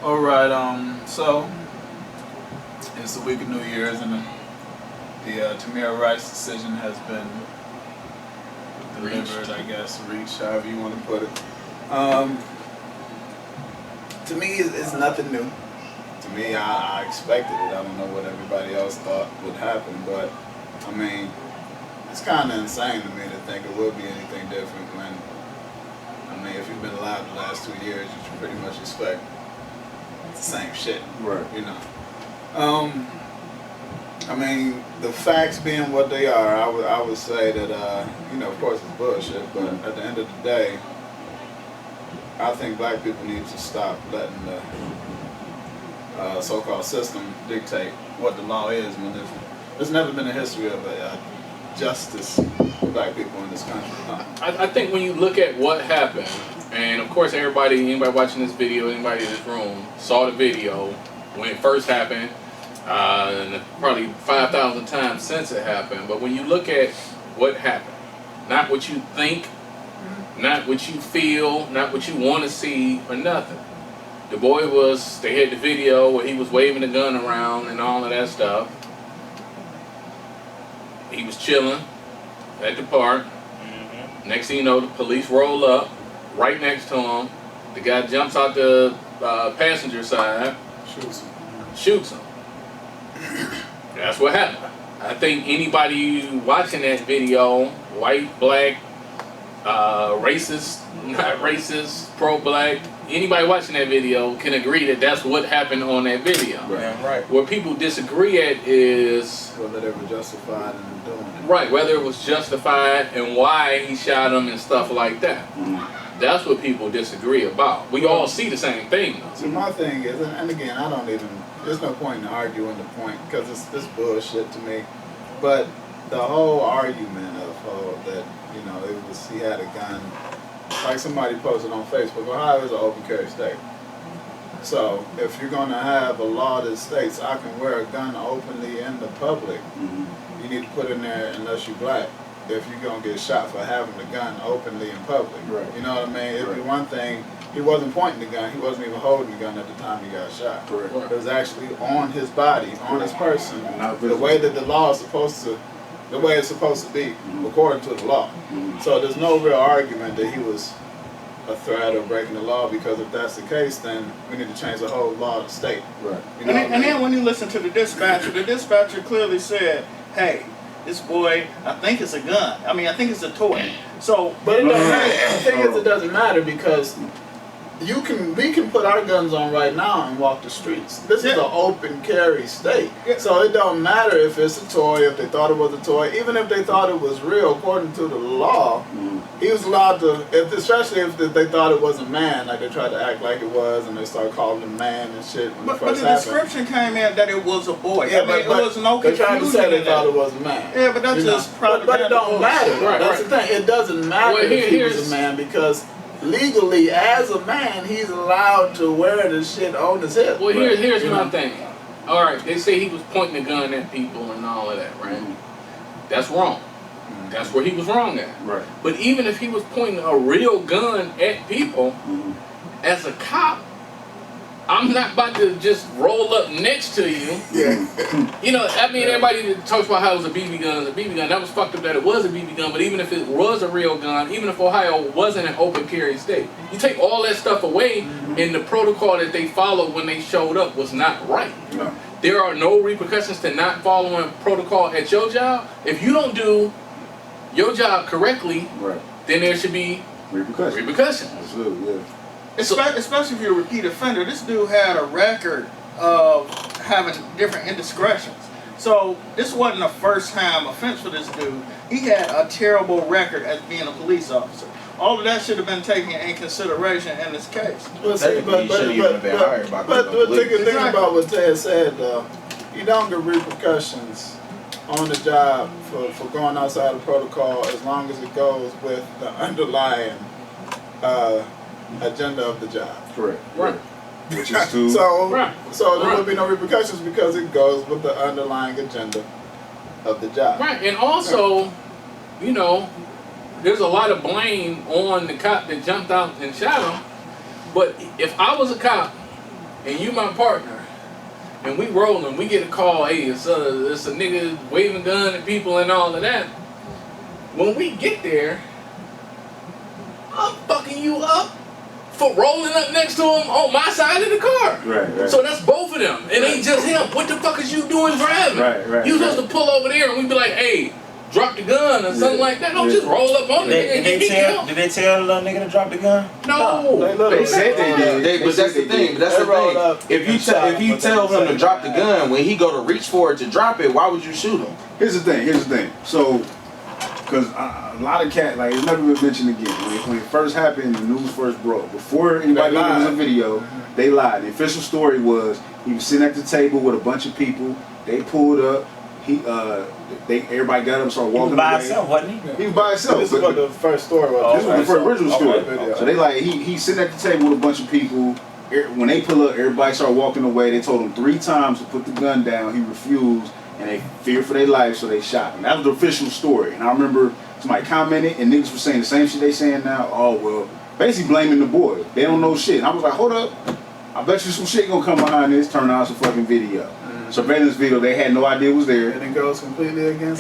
All right. So it's the week of New Year's, and the Tamir Rice decision has been delivered. I guess reached, however you want to put it. To me, it's nothing new. To me, I expected it. I don't know what everybody else thought would happen, but I mean, it's kind of insane to me to think it would be anything different when, I mean, if you've been alive the last 2 years, you should pretty much expect the same shit. Right. You know. I mean, the facts being what they are, I would say that, you know, of course it's bullshit, but at the end of the day, I think black people need to stop letting the so-called system dictate what the law is when there's never been a history of justice for black people in this country. I think when you look at what happened, and of course anybody watching this video, anybody in this room saw the video when it first happened, and probably 5,000 times since it happened, but when you look at what happened, not what you think, not what you feel, not what you want to see, or nothing. The boy they had the video where he was waving the gun around and all of that stuff. He was chilling at the park. Mm-hmm. Next thing you know, the police roll up right next to him. The guy jumps out the passenger side, shoots him. That's what happened. I think anybody watching that video, white, black, racist, not racist, pro-black, anybody watching that video can agree that that's what happened on that video. Right. Where people disagree at is whether they were justified in doing it. Right, whether it was justified and why he shot him and stuff like that. Mm-hmm. That's what people disagree about. We all see the same thing, though. See, my thing is, and again, there's no point in arguing the point because it's bullshit to me. But the whole argument of that, you know, he had a gun, like somebody posted on Facebook, Ohio is an open carry state. So if you're going to have a law that states I can wear a gun openly in the public, you need to put in there unless you're black. If you're going to get shot for having the gun openly in public. Right. You know what I mean? It'd be one thing, he wasn't pointing the gun, he wasn't even holding the gun at the time he got shot. Correct. It was actually on his body, on his person, the way that the law is supposed to, the way it's supposed to be, according to the law. So there's no real argument that he was a threat or breaking the law, because if that's the case, then we need to change the whole law of the state. Right. You know and then when you listen to the dispatcher clearly said, hey, this boy, I think it's a gun. I mean, I think it's a toy. So, but it doesn't matter. The thing is, it doesn't matter because we can put our guns on right now and walk the streets. This is an open carry state. So it don't matter if it's a toy, if they thought it was a toy, even if they thought it was real, according to the law, he was allowed to, especially if they thought it was a man, like they tried to act like it was and they started calling him man and shit when but it first the happened. description came in that it was a boy. Yeah, I mean, but it was no they tried to say they in thought that. it was a man. Yeah, but that's just propaganda. But it don't matter. Right, That's the thing. It doesn't matter if he was a man, because legally, as a man, he's allowed to wear the shit on his hip. Well, here's my thing. All right, they say he was pointing the gun at people and all of that, right? That's wrong. That's where he was wrong at. Right. But even if he was pointing a real gun at people, as a cop, I'm not about to just roll up next to you. Yeah. You know, I mean, everybody talks about how it was a BB gun. That was fucked up that it was a BB gun, but even if it was a real gun, even if Ohio wasn't an open carry state, you take all that stuff away, and the protocol that they followed when they showed up was not right. No. There are no repercussions to not following protocol at your job. If you don't do your job correctly, then there should be repercussions. Absolutely, yeah. Especially if you're a repeat offender. This dude had a record of having different indiscretions. So this wasn't a first-time offense for this dude. He had a terrible record as being a police officer. All of that should have been taken in consideration in this case. Well, see, but think about what Ted said, though. You don't get repercussions on the job for going outside of protocol as long as it goes with the underlying agenda of the job. Correct. Right. Which is to... So there would be no repercussions because it goes with the underlying agenda of the job. Right, and also, you know, there's a lot of blame on the cop that jumped out and shot him. But if I was a cop and you my partner, and we rolling, we get a call, hey, it's a nigga waving gun at people and all of that. When we get there, I'm fucking you up for rolling up next to him on my side of the car. Right. So that's both of them. It ain't just him. What the fuck is you doing driving? Right. You supposed to pull over there and we be like, hey, drop the gun or something like that. Don't just roll up on it and get me killed. Did they tell the little nigga to drop the gun? No. They said they did. But that's the thing. That's the thing. If you tell him to drop the gun, when he go to reach for it to drop it, why would you shoot him? Here's the thing. So, because a lot of cats, like, it's never been mentioned again. When it first happened, the news first broke. Before anybody knew there was a video, they lied. The official story was he was sitting at the table with a bunch of people. They pulled up. Everybody got up and started walking away. By himself, wasn't he? He was by himself. This is what the first story was. This was the first original story. Okay. So they like he's sitting at the table with a bunch of people. When they pull up, everybody started walking away. They told him 3 times to put the gun down. He refused, and they feared for their life, so they shot him. That was the official story. And I remember somebody commented, and niggas were saying the same shit they saying now. Oh well, basically blaming the boy. They don't know shit. And I was like, hold up. I bet you some shit gonna come behind this. Turn on some fucking video. Surveillance video they had no idea was there. And it goes completely against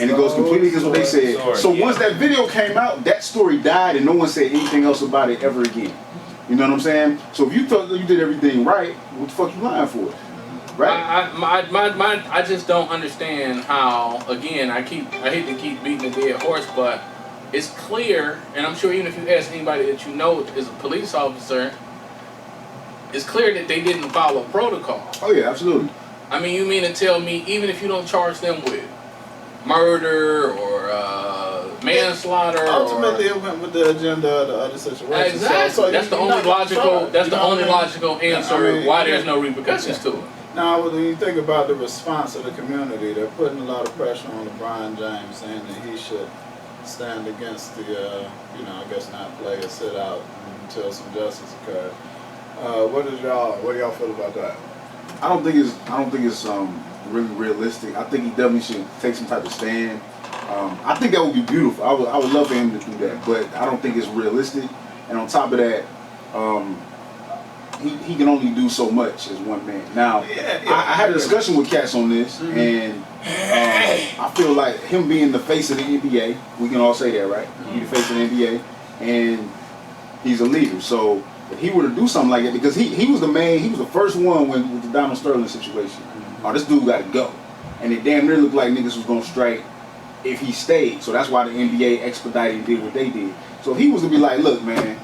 what they said. So once that video came out, that story died and no one said anything else about it ever again. You know what I'm saying? So if you thought you did everything right, what the fuck you lying for? Right? I just don't understand how, again, I hate to keep beating a dead horse, but it's clear, and I'm sure even if you ask anybody that you know is a police officer, it's clear that they didn't follow protocol. Oh yeah, absolutely. I mean, you mean to tell me, even if you don't charge them with murder or manslaughter, ultimately it went with the agenda of the other situation. Exactly. So that's the only logical. That's the only logical answer why there's no repercussions to it. Now, when you think about the response of the community, they're putting a lot of pressure on LeBron James, saying that he should stand against the, I guess not play or sit out until some justice occurs. What do y'all feel about that? I don't think it's really realistic. I think he definitely should take some type of stand. I think that would be beautiful. I would love for him to do that, but I don't think it's realistic. And on top of that, he can only do so much as one man. Now, I had a discussion with Cats on this, and I feel like him being the face of the NBA, we can all say that, right? He's the face of the NBA, and he's a leader. So if he were to do something like that, because he was the man, he was the first one with the Donald Sterling situation. Oh, this dude got to go. And it damn near looked like niggas was going to strike if he stayed. So that's why the NBA expedited and did what they did. So if he was to be like, look, man,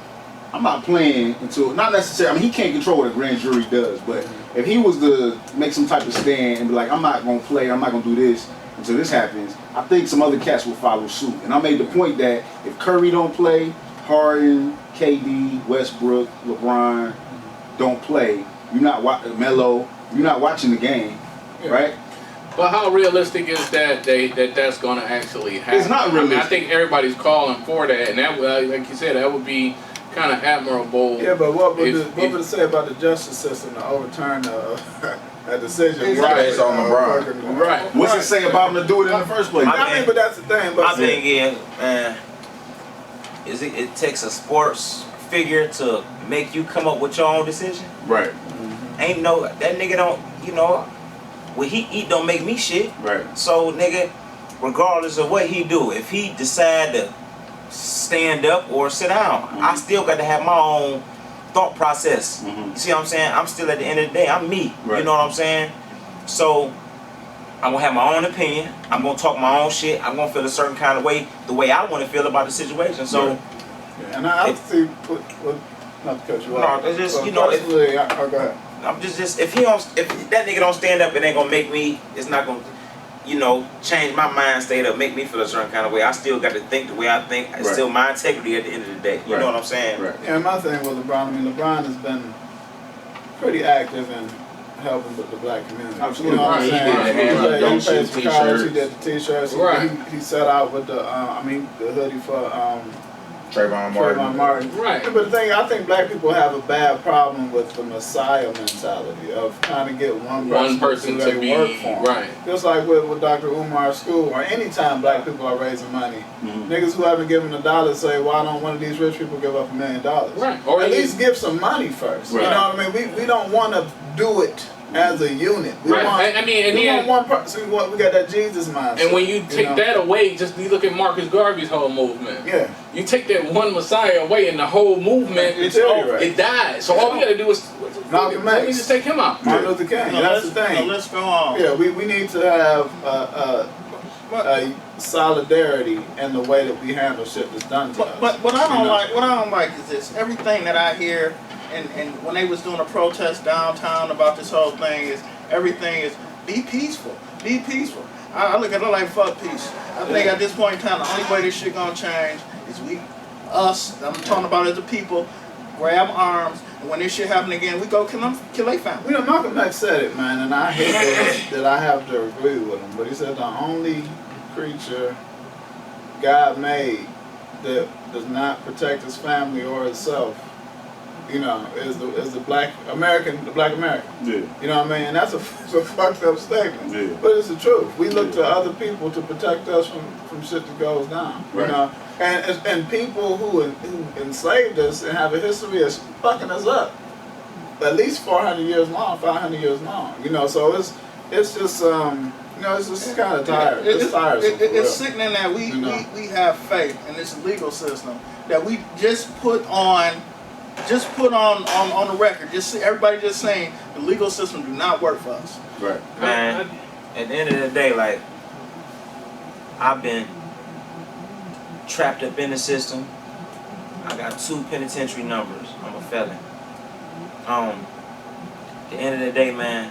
I'm not playing until, not necessarily, I mean, he can't control what a grand jury does, but if he was to make some type of stand and be like, I'm not going to play, I'm not going to do this until this happens, I think some other cats will follow suit. And I made the point that if Curry don't play, Harden, KD, Westbrook, LeBron don't play, you're not Melo, you're not watching the game, right? But how realistic is that that's going to actually happen? It's not realistic. I mean, I think everybody's calling for that, and that, like you said, that would be kind of admirable. Yeah, but what would it say about the justice system to overturn a decision? Based on LeBron. Right. What's it say about him to do it in the first place? I mean, but that's the thing. But my thing is, it takes a sports figure to make you come up with your own decision. Right. Ain't no, that nigga don't, what he eat don't make me shit. Right. So nigga, regardless of what he do, if he decide to stand up or sit down, I still got to have my own thought process. You see what I'm saying? I'm still, at the end of the day, I'm me. Right. You know what I'm saying? So I'm gonna have my own opinion. I'm gonna talk my own shit. I'm gonna feel a certain kind of way, the way I want to feel about the situation. So, and I see, not to cut you off. No, it's just, so go ahead. I'm just if that nigga don't stand up, it ain't gonna make me. It's not gonna, change my mind state or make me feel a certain kind of way. I still got to think the way I think. It's still my integrity at the end of the day. You know what I'm saying? Right. Yeah, my thing with LeBron, I mean, LeBron has been pretty active in helping with the black community. Absolutely. You know what I'm saying? Don't He shoot pays for college, he t-shirts. did the t-shirts. Right. He set out with the hoodie Trayvon Martin. Right. But the thing, I think black people have a bad problem with the Messiah mentality of trying to get one person to do their work for 'em. right. Just like with Dr. Umar's school, or anytime black people are raising money, niggas who haven't given $1 say, why don't one of these rich people give up $1 million? Right. Or at least give some money first. Right. You know what I mean? We don't want to do it as a unit. We Right. want, I mean, and we then, want one person. We got that Jesus mindset. and when you take know? that away, just you look at Marcus Garvey's whole movement. Yeah. You take that one Messiah away, and the whole movement It's over. it dies. So all we gotta do is Malcolm let me X. just take him out. Martin Luther King. That's the thing. Let's go on. Yeah, we need to have a solidarity in the way that we handle shit that's done to us. But what I don't You know? like, what I don't like is this. Everything that I hear, and when they was doing a protest downtown about this whole thing, is everything is be peaceful, be peaceful. I look at it like fuck peace. I think at this point in time, the only way this shit gonna change is us. I'm talking about as a people, grab arms, and when this shit happen again, we go kill their family. You know, Malcolm X said it, man, and I hate that I have to agree with him. But he said the only creature God made that does not protect his family or itself, you know, is the black American. Yeah. You know what I mean? And that's a fucked up statement. Yeah. But it's the truth. We look to other people to protect us from shit that goes down. Right. You know? And people who enslaved us and have a history of fucking us up. At least 400 years long, 500 years long. You know, so it's just you know, it's just kind of tired. It's tiresome. It's sickening that we have faith in this legal system that we just put on the record. Just everybody just saying the legal system do not work for us. Right. Man, at the end of the day, like, I've been trapped up in the system. I got 2 penitentiary numbers. I'm a felon. At the end of the day, man,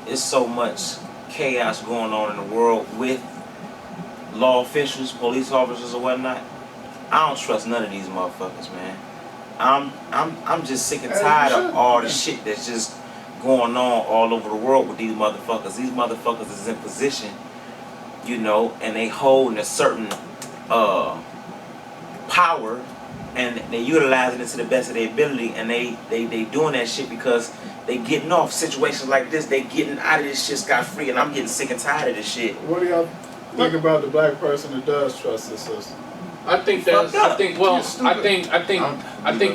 it's so much chaos going on in the world with law officials, police officers, or whatnot. I don't trust none of these motherfuckers, man. I'm just sick and tired of all the shit that's just going on all over the world with these motherfuckers. These motherfuckers is in position, you know, and they holding a certain power, and they utilizing it to the best of their ability, and they doing that shit because they getting off situations like this. They getting out of this shit scot-free, and I'm getting sick and tired of this shit. What do y'all think about the black person that does trust the system? I think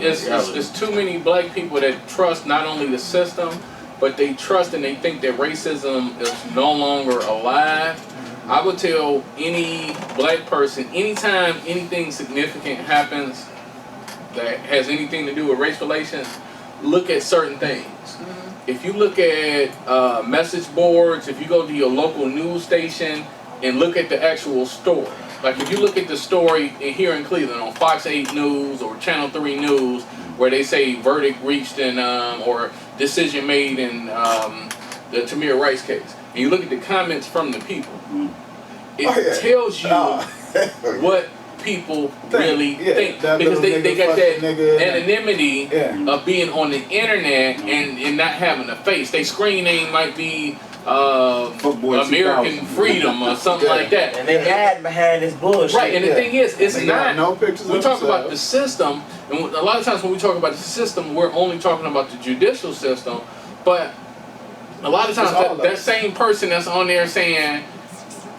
it's too many black people that trust not only the system, but they trust and they think that racism is no longer alive. I would tell any black person, anytime anything significant happens that has anything to do with race relations, look at certain things. If you look at message boards, if you go to your local news station and look at the actual story, like if you look at the story here in Cleveland on Fox 8 News or Channel 3 News, where they say verdict reached in or decision made in the Tamir Rice case, and you look at the comments from the people, it tells you what people really think, because they got that anonymity of being on the internet and not having a face. Their screen name might be American Freedom or something like that. And they hide behind this bullshit. Right, and the thing is, it's not. No pictures we of talk about themselves. the system, and a lot of times when we talk about the system, we're only talking about the judicial system. But a lot of times, that same person that's on there saying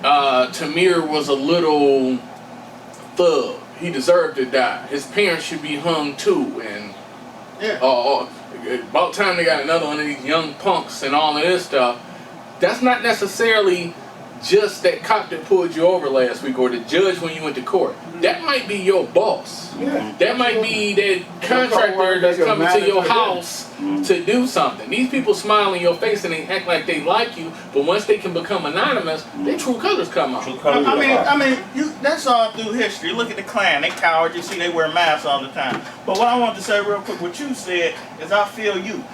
Tamir was a little thug, he deserved to die, his parents should be hung too, and about time they got another one of these young punks and all of this stuff. That's not necessarily just that cop that pulled you over last week or the judge when you went to court. That might be your boss. That might be that contractor that's coming to your house to do something. These people smile in your face and they act like they like you, but once they can become anonymous, their true colors come out. I mean, that's all through history. Look at the Klan; they cowards. You see, they wear masks all the time. But what I want to say real quick, what you said is, I feel you.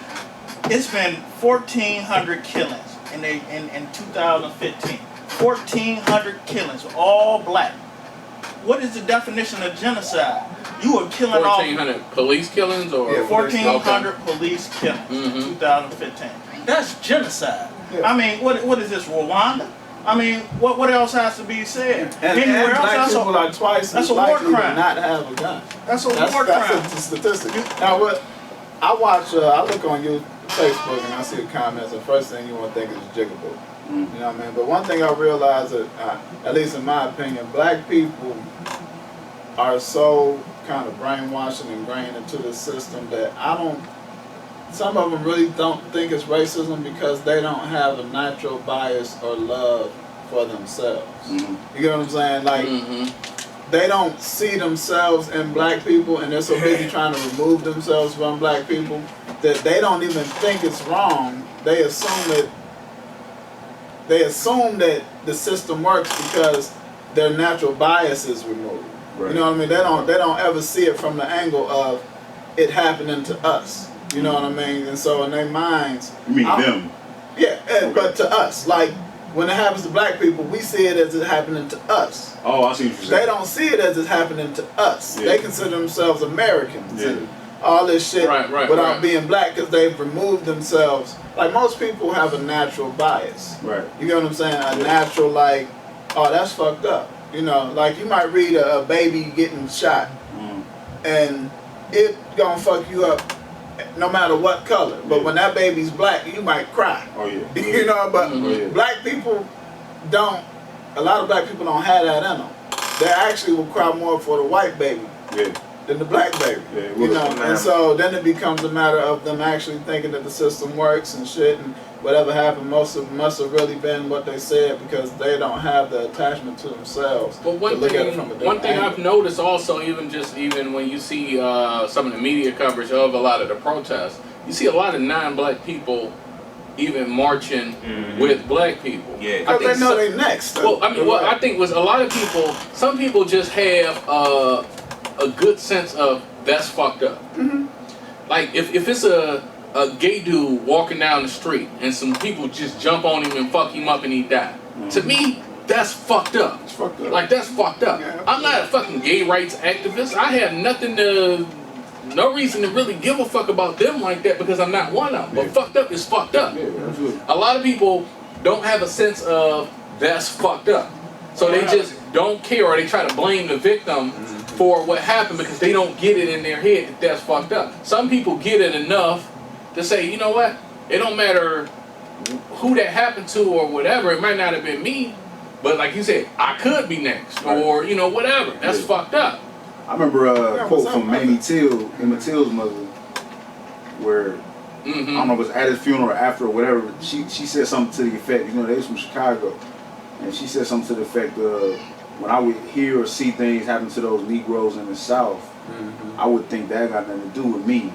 It's been 1,400 killings in 2015. 1,400 killings, all black. What is the definition of genocide? You are killing 1,400 police killings, or 1,400 police killings in 2015. That's genocide. I mean, what is this, Rwanda? I mean, what else has to be said? And Anywhere else, black people are twice that's as a war likely to crime. not have a gun. That's a war crime. That's a statistic. Now, what I watch, I look on Facebook and I see the comments, and the first thing you want to think is jigaboo. You know what I mean? But one thing I realize that, at least in my opinion, black people are so kind of brainwashed and ingrained into the system that some of them really don't think it's racism because they don't have a natural bias or love for themselves. You get what I'm saying? Like, they don't see themselves in black people, and they're so busy trying to remove themselves from black people that they don't even think it's wrong. They assume that the system works because their natural bias is removed. Right. You know what I mean? They don't ever see it from the angle of it happening to us. You know what I mean? And so in their minds... You mean them? Yeah, but to us. Like, when it happens to black people, we see it as it happening to us. Oh, I see what you're saying. They don't see it as it's happening to us. Yeah. They consider themselves Americans and all this shit without being black because they've removed themselves. Like, most people have a natural bias. Right. You get what I'm saying? A natural, like, oh, that's fucked up. You know, like, you might read a baby getting shot and it gonna fuck you up no matter what color. But when that baby's black, you might cry. Oh yeah. You know, but black people don't, a lot of black people don't have that in them. They actually will cry more for the white baby than the black baby. Yeah, you know, and so then it becomes a matter of them actually thinking that the system works and shit, and whatever happened must have really been what they said because they don't have the attachment to themselves. But one thing I've noticed also, even when you see some of the media coverage of a lot of the protests, you see a lot of non-black people even marching with black people. Yeah, because they know they next. Well, I mean, what I think was a lot of people. Some people just have a good sense of that's fucked up. Like if it's a gay dude walking down the street and some people just jump on him and fuck him up and he die. To me, that's fucked up. It's fucked up. Like, that's fucked up. Yeah, I'm not a fucking gay rights activist. I have no reason to really give a fuck about them like that because I'm not one of them. But fucked up is fucked up. A lot of people don't have a sense of that's fucked up. So they just don't care, or they try to blame the victim for what happened because they don't get it in their head that that's fucked up. Some people get it enough to say, you know what, it don't matter who that happened to or whatever, it might not have been me, but like you said, I could be next, or, you know, whatever. That's fucked up. I remember a quote from Mamie Till, Emma Till's mother, where, I don't know if it was at his funeral or after or whatever, she said something to the effect, you know, they was from Chicago, and she said something to the effect of, when I would hear or see things happen to those Negroes in the South, I would think that got nothing to do with me.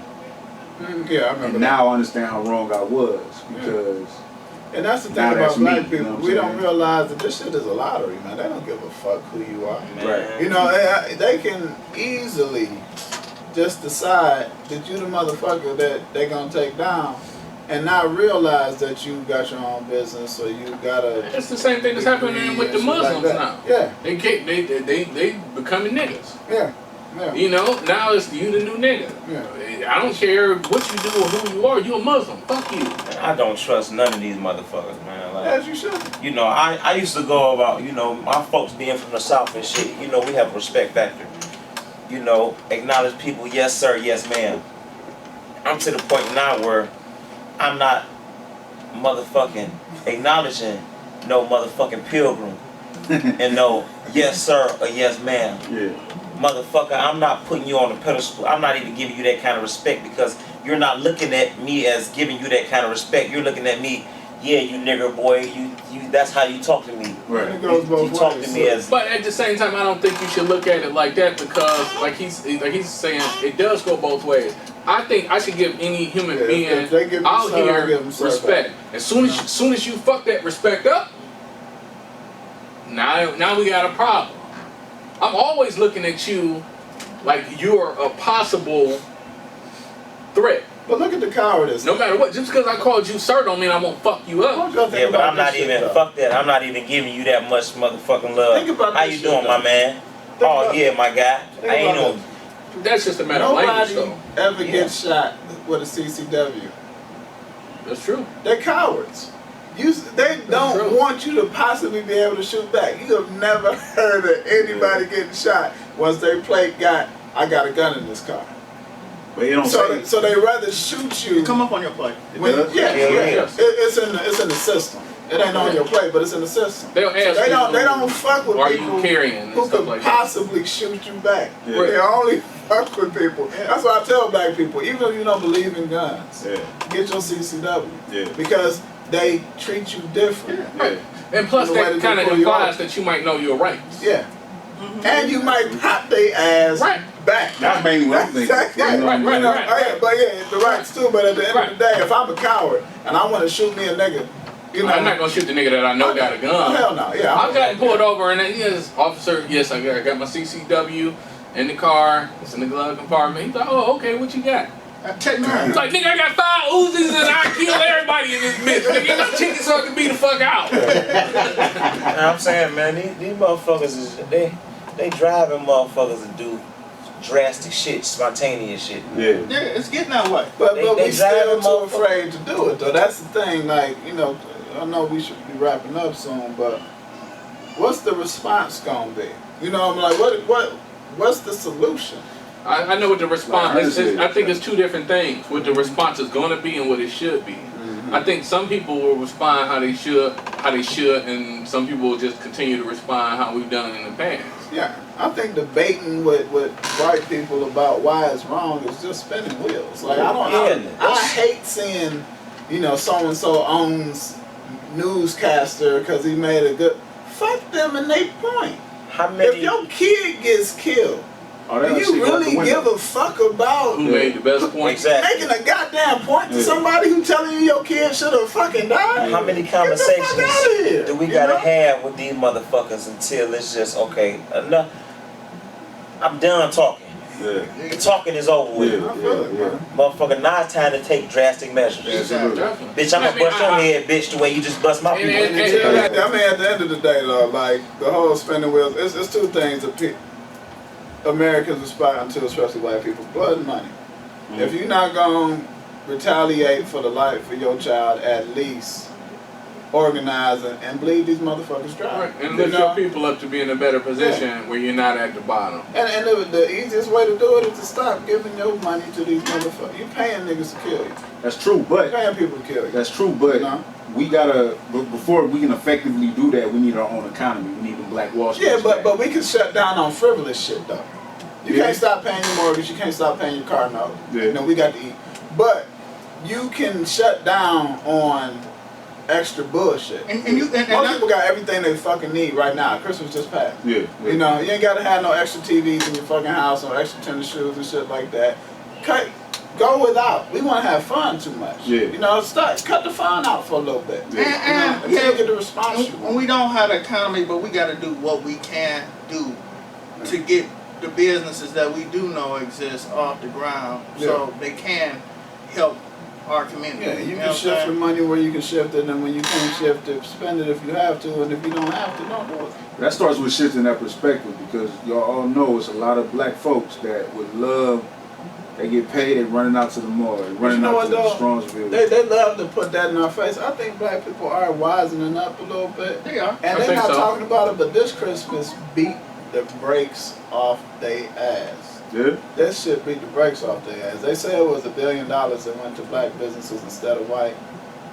Yeah, I remember. And now I understand how wrong I was because. And that's the thing about black people. You know we don't realize that this shit is a lottery, man. They don't give a fuck who you are. Right. You know, they can easily just decide that you the motherfucker that they gonna take down, and not realize that you got your own business or you got a. It's the same thing that's happening with the Muslims now. Yeah. They becoming niggas. Yeah. Yeah. You know, now it's you the new nigga. Yeah. I don't care what you do or who you are. You a Muslim. Fuck you. I don't trust none of these motherfuckers, man. Like, as you should. You know, I used to go about, you know, my folks being from the South and shit. You know, we have a respect factor. You know, acknowledge people. Yes, sir. Yes, ma'am. I'm to the point now where I'm not motherfucking acknowledging no motherfucking pilgrim and no yes, sir or yes, ma'am. Yeah. Motherfucker, I'm not putting you on a pedestal. I'm not even giving you that kind of respect because you're not looking at me as giving you that kind of respect. You're looking at me, yeah, you nigger boy. You that's how you talk to me. Right. It goes both you talk to me as. But at the same time, I don't think you should look at it like that because, like he's saying, it does go both ways. I think I should give any human being out here respect. As soon as you fuck that respect up, now we got a problem. I'm always looking at you like you're a possible threat. But look at the cowardice. No matter what, just because I called you sir don't mean I won't fuck you up. Yeah, but I'm not even, fuck that. I'm not even giving you that much motherfucking love. Think about how you doing, my man? Oh, yeah, my guy. I ain't know. That's just a matter of language, though. Nobody ever gets shot with a CCW. That's true. They're cowards. They don't want you to possibly be able to shoot back. You have never heard of anybody getting shot once they I got a gun in this car. But you don't so they rather shoot you. Come up on your plate. It's in the system. It ain't on your plate, but it's in the system. They'll ask they don't fuck with are people you carrying who could like possibly shoot you back. Yeah. They only fuck with people. Yeah. That's why I tell black people, even if you don't believe in guns, get your CCW. Yeah. Because they treat you different. Yeah. Right. And plus that kind of implies that you might know your rights. Yeah. Mm-hmm. And you might pop their ass back. That's mainly what I'm thinking. Right. But the rights too, but at the end of the day, if I'm a coward and I want to shoot me a nigga, I'm not gonna shoot the nigga that I know got a gun. Hell no, yeah. I've gotten pulled over and yes, officer, yes, I got my CCW in the car. It's in the glove compartment. He's like, oh, okay, what you got? Take me. He's like, nigga, I got 5 Uzis and I kill everybody in this bitch. Nigga, get my chicken so I can beat the fuck out. I'm saying, man, these motherfuckers they driving motherfuckers to do drastic shit, spontaneous shit. Yeah, it's getting that way. But we still too afraid to do it though. That's the thing. Like, I know we should be wrapping up soon, but what's the response gonna be? I'm like, what's the solution? I know what the response is. I think it's 2 different things. What the response is going to be and what it should be. Mm-hmm. I think some people will respond how they should, and some people will just continue to respond how we've done in the past. Yeah, I think debating with white people about why it's wrong is just spinning wheels. Like I hate seeing, so and so owns newscaster because he made a good. Fuck them and they point. If your kid gets killed, do you really give a fuck about who made the best point? Exactly. Making a goddamn point to somebody who telling you your kid should have fucking died? How many conversations do we gotta have with these motherfuckers until it's just okay, enough? I'm done talking. Yeah. The talking is over with. Motherfucker, now it's time to take drastic measures. Bitch, I'm gonna bust your head, bitch, the way you just bust my people. I mean, at the end of the day, though, like, the whole spinning wheels, it's 2 things that Americans aspire to, especially white people: blood and money. Mm-hmm. If you're not gonna retaliate for the life of your child, at least organize and bleed these motherfuckers dry. Right. And lift your people up to be in a better position where you're not at the bottom. And the easiest way to do it is to stop giving your money to these motherfuckers. You paying niggas to kill you. That's true, but you're paying people to kill you. That's true, but we gotta, before we can effectively do that, we need our own economy. We need the Black Wall Street. Yeah, but we can shut down on frivolous shit though. You can't stop paying your mortgage. You can't stop paying your car note. Yeah. We got to eat. But you can shut down on extra bullshit. And most people got everything they fucking need right now. Christmas just passed. Yeah. You ain't got to have no extra TVs in your fucking house or extra tennis shoes and shit like that. Go without. We want to have fun too much. Yeah. Cut the fun out for a little bit. Yeah. And get the response. And we don't have the economy, but we got to do what we can do to get the businesses that we do know exist off the ground, so they can help our community. Yeah, you can shift your money where you can shift it, and when you can't shift it, spend it if you have to, and if you don't have to, don't do it. That starts with shifting that perspective, because y'all all know it's a lot of black folks that would love. They get paid, they running out to the mall, they running out to the Strongsville. They love to put that in our face. I think black people are wisening up a little bit. They are. And they're not talking about it, but this Christmas beat the brakes off their ass. Yeah? That shit beat the brakes off their ass. They say it was $1 billion that went to black businesses instead of white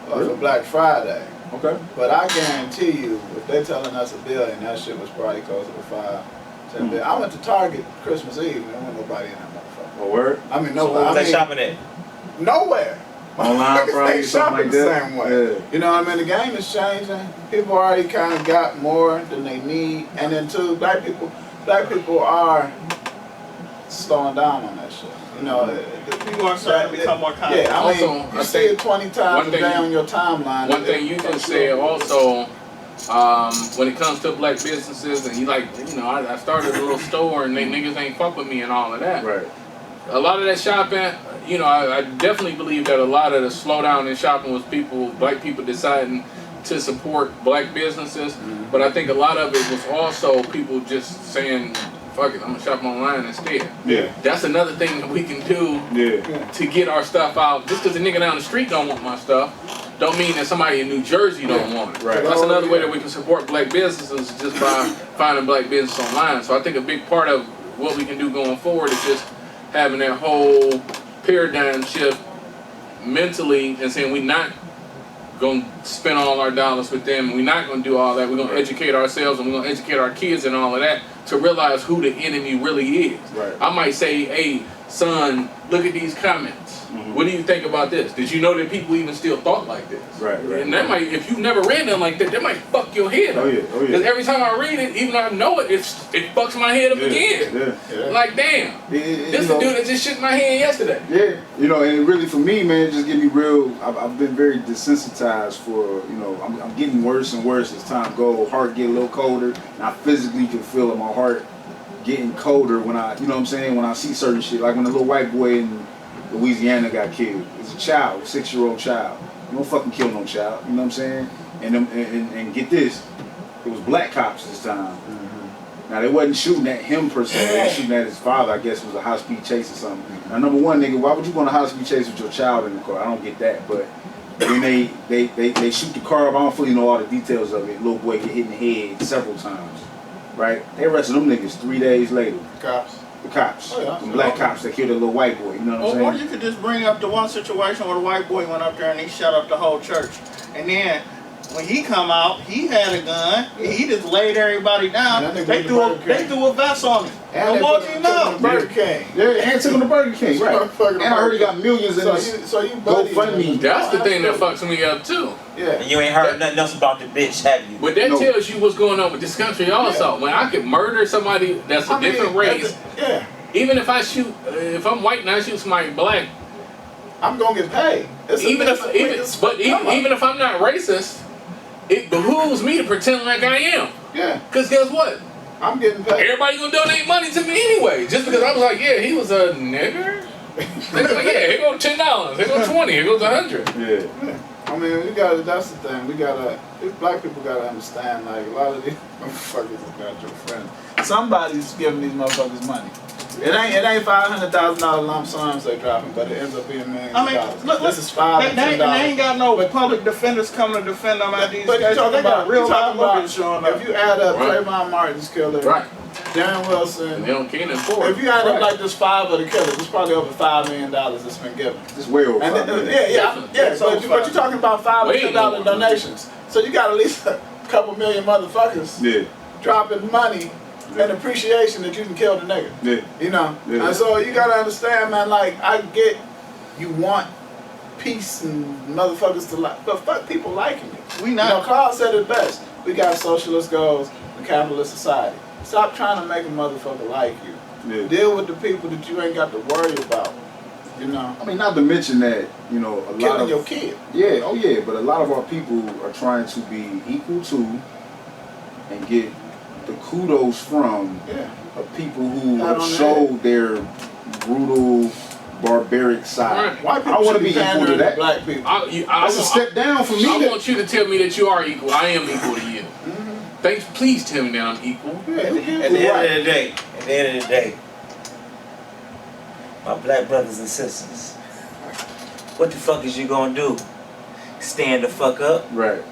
for Black Friday. Okay. But I guarantee you, if they're telling us $1 billion, that shit was probably closer to $5, $10 billion. I went to Target Christmas Eve and there wasn't nobody in that motherfucker. Oh, word? I mean, nobody. So where was they shopping at? Nowhere. Online probably, they shopping like the that. same way. Yeah. You know what I mean? The game is changing. People already kind of got more than they need. And then too, black people are slowing down on that shit. People are starting to become more conscious. Yeah, I mean, you see it 20 times a day on your timeline. One thing you can say also, when it comes to black businesses, and I started a little store and they niggas ain't fuck with me and all of that. Right. A lot of that shopping, I definitely believe that a lot of the slowdown in shopping was black people deciding to support black businesses. Mm-hmm. But I think a lot of it was also people just saying, fuck it, I'm gonna shop online instead. Yeah. That's another thing that we can do to get our stuff out. Just because the nigga down the street don't want my stuff, don't mean that somebody in New Jersey don't want it. Right. That's another way that we can support black businesses, just by finding black business online. So I think a big part of what we can do going forward is just having that whole paradigm shift mentally and saying we're not going to spend all our dollars with them, and we're not going to do all that. We're going to educate ourselves, and we're going to educate our kids and all of that to realize who the enemy really is. Right. I might say, hey, son, look at these comments. What do you think about this? Did you know that people even still thought like this? Right. And that might, if you've never read them like that might fuck your head up. Oh yeah. Because every time I read it, even though I know it, it fucks my head up again. Yeah. Like, damn, this the dude that just shit my head yesterday. Yeah, you know, and really for me, man, just give me real. I've been very desensitized for, you know, I'm getting worse and worse as time goes. Heart get a little colder, and I physically can feel it, my heart getting colder when I, you know what I'm saying, when I see certain shit. Like when the little white boy in Louisiana got killed. It's a child, a 6-year-old child. You don't fucking kill no child. You know what I'm saying? And get this, it was black cops this time. Now they wasn't shooting at him per se. They were shooting at his father. I guess it was a high-speed chase or something. Now, number one, nigga, why would you go on a high-speed chase with your child in the car? I don't get that. But when they shoot the car up, I don't fully know all the details of it. Little boy get hit in the head several times. Right? They arrested them niggas 3 days later. Cops. The cops. Oh, yeah. The black cops that killed a little white boy. You know what I'm saying? Or you could just bring up the one situation where the white boy went up there and he shut up the whole church. And then when he come out, he had a gun. He just laid everybody down. They threw a vest on him and walked him out. Burger King. Yeah, and took him to Burger King, right? And I heard he got millions in this GoFundMe. That's the thing that fucks me up too. Yeah. And you ain't heard nothing else about the bitch, have you? But that tells you what's going on with this country also. When I could murder somebody that's a different race, even if I shoot, if I'm white and I shoot somebody black, I'm gonna get paid. Even if I'm not racist, it behooves me to pretend like I am. Yeah. Cause guess what? I'm getting paid. Everybody gonna donate money to me anyway, just because I was like, yeah, he was a nigger. They was like, yeah, here go $10, here go 20, here goes 100. Yeah. I mean, that's the thing. These black people gotta understand, like, a lot of these motherfuckers is not your friends. Somebody's giving these motherfuckers money. It ain't $500,000 lump sums they dropping, but it ends up being millions of dollars. Look, this is $5 and $10. They ain't got no public defenders coming to defend them at these But cases. you're They got real live lawyers showing up. if you add up Trayvon Martin's killer, Darren Wilson, And they don't can't afford. if you add up like this 5 of the killers, it's probably over $5 million that's been given. It's way over And $5 then, million. but you're talking about $5 Way or more. $10 donations. So you got at least a couple million motherfuckers dropping money and appreciation that you can kill the nigga. Yeah. You know? Yeah. And so you gotta understand, man, like, I get you want peace and motherfuckers to like, but fuck people liking you. We not. You know, Carl said it best. We got socialist goals in capitalist society. Stop trying to make a motherfucker like you. Yeah. Deal with the people that you ain't got to worry about. You know? I mean, not to mention that, you know, a lot Killing of your kid. Yeah, oh yeah, but a lot of our people are trying to be equal to and get the kudos from of people who have showed their brutal, barbaric side. White people I want to should be equal to that. Black people. That's a step down for me. I want you to tell me that you are equal. I am equal to you. Thanks. Please tell me that I'm equal. At the end of the day, my black brothers and sisters, what the fuck is you gonna do? Stand the fuck up? Right.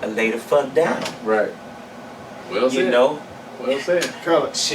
And lay the fuck down? Right. Well said. You know? Well said. Color. Shit.